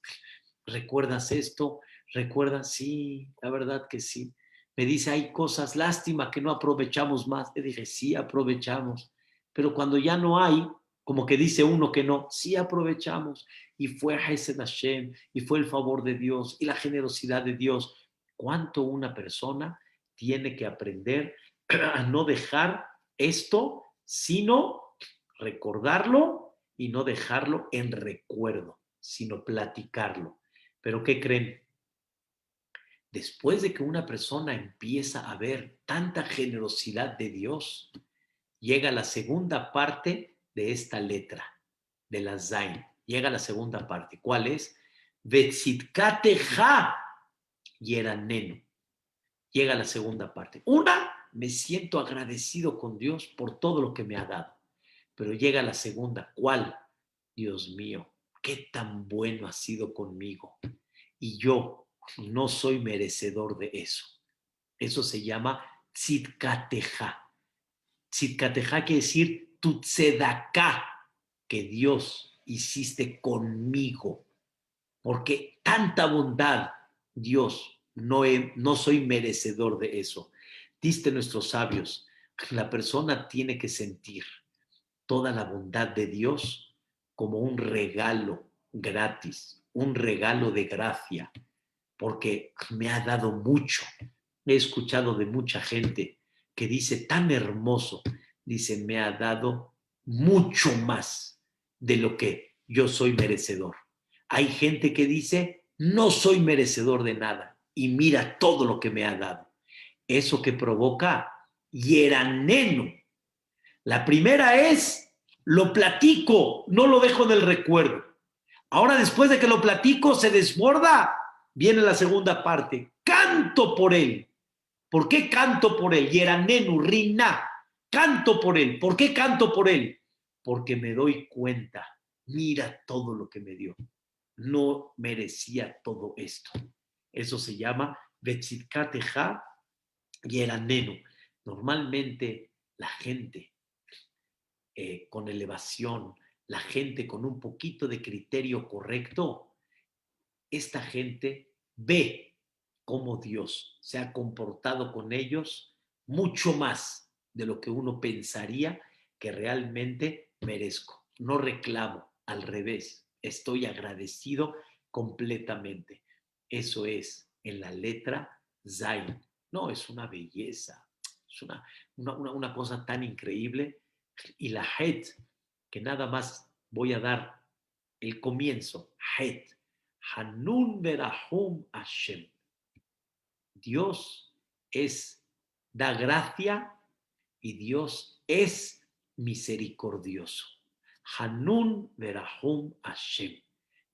Speaker 2: ¿Recuerdas esto? ¿Recuerdas? Sí, la verdad que sí. Me dice, hay cosas, lástima que no aprovechamos más. Le dije, sí, aprovechamos. Pero cuando ya no hay, como que dice uno que no, sí aprovechamos. Y fue Hesed Hashem, y fue el favor de Dios, y la generosidad de Dios. ¿Cuánto una persona tiene que aprender a no dejar esto, sino recordarlo y no dejarlo en recuerdo, sino platicarlo? Pero ¿qué creen? Después de que una persona empieza a ver tanta generosidad de Dios, llega la segunda parte de esta letra, de la Zain. Llega la segunda parte. ¿Cuál es? Vetzitkateja yeranenu. Llega la segunda parte. Una, me siento agradecido con Dios por todo lo que me ha dado. Pero llega la segunda. ¿Cuál? Dios mío, qué tan bueno ha sido conmigo. Y yo no soy merecedor de eso. Eso se llama tzidkateja. Tzidkateja quiere decir tu tzedaká que Dios hiciste conmigo. Porque tanta bondad, Dios, no soy merecedor de eso. Diste nuestros sabios, la persona tiene que sentir toda la bondad de Dios como un regalo gratis, un regalo de gracia, porque me ha dado mucho. He escuchado de mucha gente que dice tan hermoso, dice, me ha dado mucho más de lo que yo soy merecedor. Hay gente que dice, no soy merecedor de nada y mira todo lo que me ha dado. Eso que provoca hieraneno. La primera es, lo platico, no lo dejo en el recuerdo. Ahora, después de que lo platico, se desborda. Viene la segunda parte. Canto por él. ¿Por qué canto por él? Yeranenu, Rina. Canto por él. ¿Por qué canto por él? Porque me doy cuenta. Mira todo lo que me dio. No merecía todo esto. Eso se llama Betzitkateja Yeranenu. Normalmente la gente con elevación, la gente con un poquito de criterio correcto, esta gente ve cómo Dios se ha comportado con ellos mucho más de lo que uno pensaría que realmente merezco. No reclamo, al revés, estoy agradecido completamente. Eso es en la letra Zain. No, es una belleza, es una cosa tan increíble. Y la Het, que nada más voy a dar el comienzo, Het, Hanun Berahum Hashem. Dios da gracia y Dios es misericordioso. Hanun Berahum Hashem.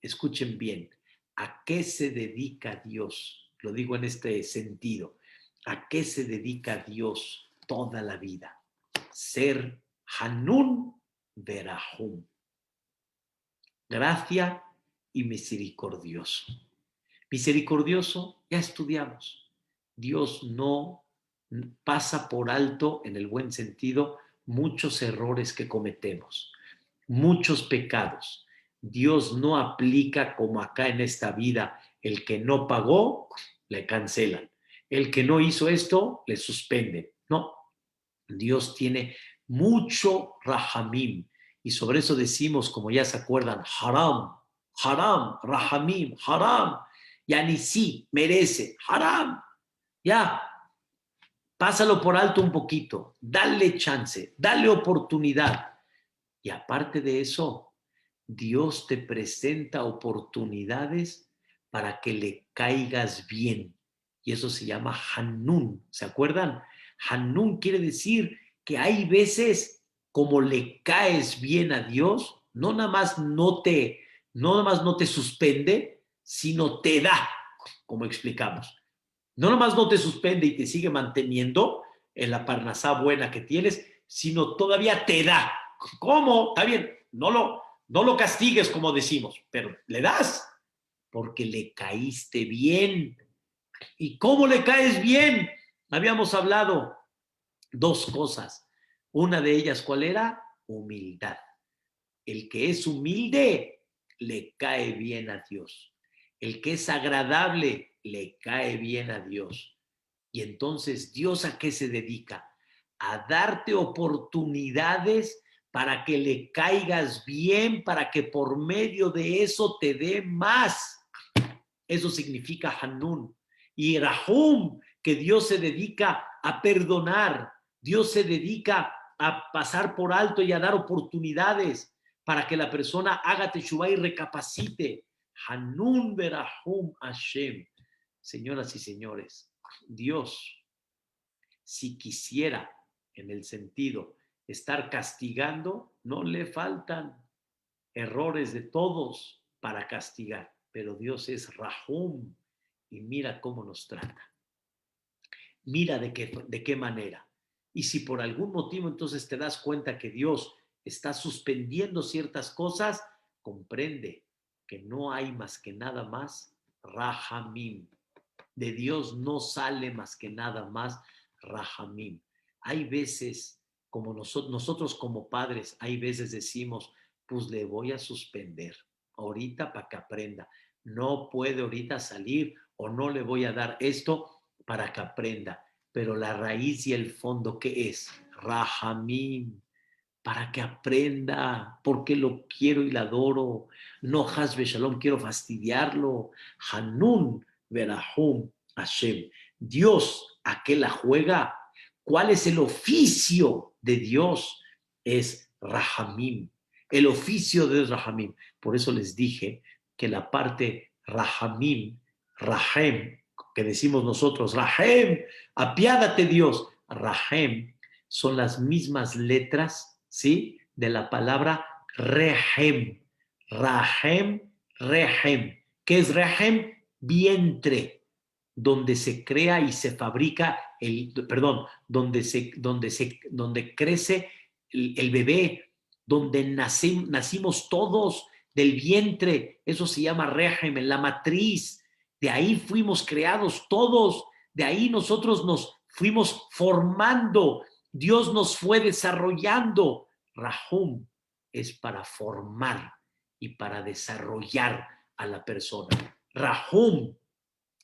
Speaker 2: Escuchen bien, ¿a qué se dedica Dios? Lo digo en este sentido. ¿A qué se dedica Dios toda la vida? Ser Hanun Berahum. Gracia y misericordioso. Misericordioso, ya estudiamos. Dios no pasa por alto, en el buen sentido, muchos errores que cometemos, muchos pecados. Dios no aplica como acá en esta vida, el que no pagó, le cancelan. El que no hizo esto, le suspenden. No, Dios tiene mucho rahamim. Y sobre eso decimos, como ya se acuerdan, haram, haram, rahamim, haram. Ya ni sí, merece, haram. Ya, pásalo por alto un poquito, dale chance, dale oportunidad. Y aparte de eso, Dios te presenta oportunidades para que le caigas bien. Y eso se llama Hanun. ¿Se acuerdan? Hanun quiere decir que hay veces como le caes bien a Dios, no nada más no te suspende, sino te da, como explicamos. No nada más no te suspende y te sigue manteniendo en la parnasá buena que tienes, sino todavía te da. ¿Cómo? Está bien, no lo castigues como decimos, pero le das porque le caíste bien. ¿Y cómo le caes bien? Habíamos hablado dos cosas. Una de ellas, ¿cuál era? Humildad. El que es humilde le cae bien a Dios. El que es agradable le cae bien a Dios. Y entonces, ¿Dios a qué se dedica? A darte oportunidades para que le caigas bien, para que por medio de eso te dé más. Eso significa Hanun. Y Rahum, que Dios se dedica a perdonar, Dios se dedica a pasar por alto y a dar oportunidades para que la persona haga teshuvah y recapacite. Hanun Berahum Hashem. Señoras y señores, Dios, si quisiera, en el sentido, estar castigando, no le faltan errores de todos para castigar, pero Dios es Rahum y mira cómo nos trata. Mira de qué manera. Y si por algún motivo entonces te das cuenta que Dios está suspendiendo ciertas cosas, comprende que no hay más que nada más Rahamim. De Dios no sale más que nada más Rahamim. Hay veces, como nosotros como padres, hay veces decimos, pues le voy a suspender ahorita para que aprenda. No puede ahorita salir o no le voy a dar esto para que aprenda. Pero la raíz y el fondo, ¿qué es? Rahamim, para que aprenda, porque lo quiero y lo adoro. No Hasbe Shalom, quiero fastidiarlo. Hanun Verahum Hashem. Dios, ¿a qué la juega? ¿Cuál es el oficio de Dios? Es Rahamim. El oficio de Rahamim. Por eso les dije que la parte Rahamim, Rahem, que decimos nosotros, Rahem, apiádate Dios. Rahem son las mismas letras, ¿sí? De la palabra Rehem. Rahem, Rehem. ¿Qué es Rehem? Vientre, donde se crea y se fabrica donde crece el bebé, donde nacimos todos del vientre. Eso se llama Rehem, en la matriz. De ahí fuimos creados todos. De ahí nosotros nos fuimos formando. Dios nos fue desarrollando. Rahum es para formar y para desarrollar a la persona. Rahum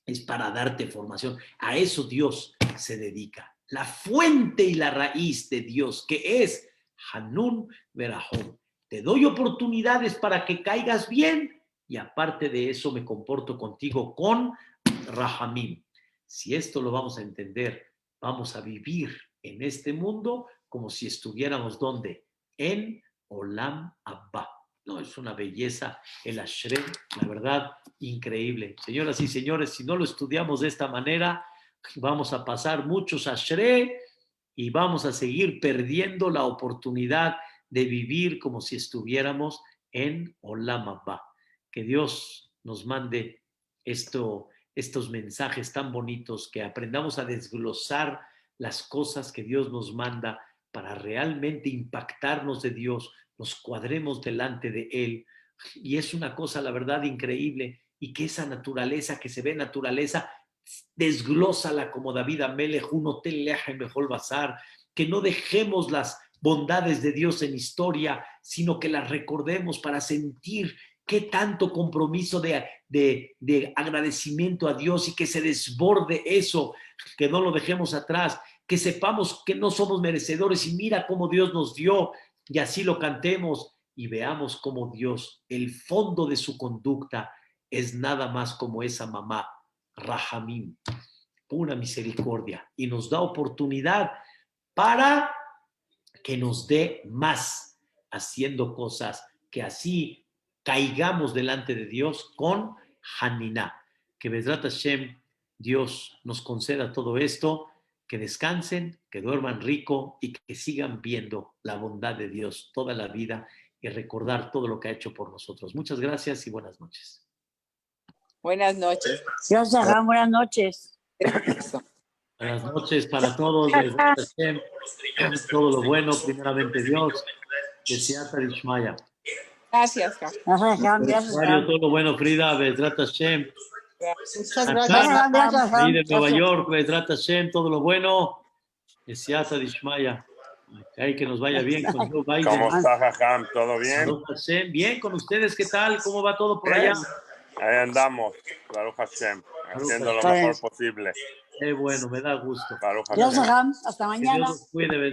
Speaker 2: es para darte formación. A eso Dios se dedica. La fuente y la raíz de Dios, que es Hanun Verahum. Te doy oportunidades para que caigas bien y aparte de eso me comporto contigo con Rahamim. Si esto lo vamos a entender, vamos a vivir en este mundo como si estuviéramos ¿dónde? En Olam Abba. No, es una belleza el Ashrei, la verdad, increíble. Señoras y señores, si no lo estudiamos de esta manera, vamos a pasar muchos Ashrei y vamos a seguir perdiendo la oportunidad de vivir como si estuviéramos en Olam Abba. Que Dios nos mande estos mensajes tan bonitos, que aprendamos a desglosar las cosas que Dios nos manda para realmente impactarnos de Dios, nos cuadremos delante de Él. Y es una cosa, la verdad, increíble. Y que esa naturaleza, que se ve naturaleza, desglósala como David Amelech, un hotel leja y mejor bazar. Que no dejemos las bondades de Dios en historia, sino que las recordemos para sentir qué tanto compromiso de agradecimiento a Dios y que se desborde eso, que no lo dejemos atrás, que sepamos que no somos merecedores y mira cómo Dios nos dio y así lo cantemos y veamos cómo Dios, el fondo de su conducta es nada más como esa mamá, Rahamim, pura misericordia y nos da oportunidad para que nos dé más haciendo cosas que así caigamos delante de Dios con Haniná. Que Bezrat Hashem, Dios nos conceda todo esto, que descansen, que duerman rico y que sigan viendo la bondad de Dios toda la vida y recordar todo lo que ha hecho por nosotros. Muchas gracias y buenas noches.
Speaker 3: Buenas noches.
Speaker 4: Dios haga buenas noches.
Speaker 1: Buenas noches para todos. Bezrat Hashem, todo lo bueno, primeramente Dios. Besiata Dishmaya.
Speaker 3: Gracias, Jajam.
Speaker 1: Todo lo bueno, Frida. Bezrat Hashem.
Speaker 3: Muchas
Speaker 4: Gracias.
Speaker 1: Ahí de Nueva York, Bezrat Hashem, todo lo bueno. Besiata Dishmaya. Ay, que nos vaya bien con Joe Biden.
Speaker 5: ¿Cómo está, Jajam? ¿Todo bien?
Speaker 1: Baruch Hashem. Bien, con ustedes, ¿qué tal? ¿Cómo va todo por
Speaker 5: Bien.
Speaker 1: allá?
Speaker 5: Ahí andamos, Baruch Hashem, haciendo lo
Speaker 4: Hashem.
Speaker 5: mejor posible.
Speaker 1: Qué bueno, me da gusto.
Speaker 5: Baruch
Speaker 4: Dios
Speaker 5: Hashem.
Speaker 4: haga hasta
Speaker 1: Que
Speaker 4: mañana.
Speaker 1: Dios los cuide.